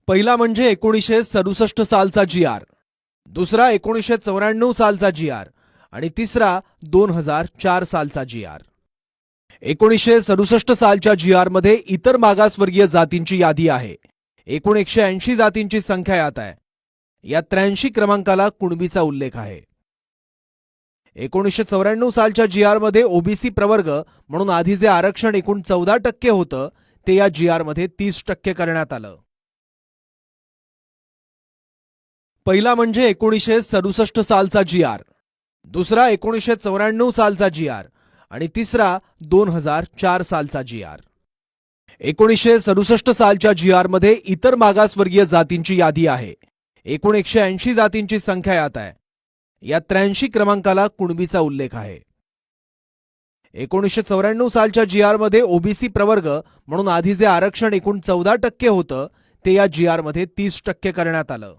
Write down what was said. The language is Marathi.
पहिला म्हणजे 1967 सालचा जी.आर., दुसरा 1994 सालचा जी.आर. आणि तिसरा 2004 सालचा जी.आर. 1967 सालच्या जी.आर. मध्ये इतर मागासवर्गीय जातींची यादी आहे. एकूण 180 जातींची संख्या यात आहे. या 83 क्रमांकाला कुणबीचा उल्लेख आहे. 1994 सालच्या जी.आर. मध्ये ओबीसी प्रवर्ग म्हणून आधी जे आरक्षण एकूण 14% होतं ते या जी.आर. मध्ये 30% करण्यात आलं. पहिला म्हणजे 1967 सालचा जी.आर., दुसरा 1994 सालचा जी.आर. आणि तिसरा 2004 सालचा जी.आर. 1967 सालच्या जी.आर. मध्ये इतर मागासवर्गीय जातींची यादी आहे. एकूण 180 जातींची संख्या यात आहे. या 83 क्रमांकाला कुणबीचा उल्लेख आहे. 1994 सालच्या जी.आर. मध्ये ओबीसी प्रवर्ग म्हणून आधी जे आरक्षण एकूण 14% होतं ते या जी.आर. मध्ये 30% करण्यात आलं.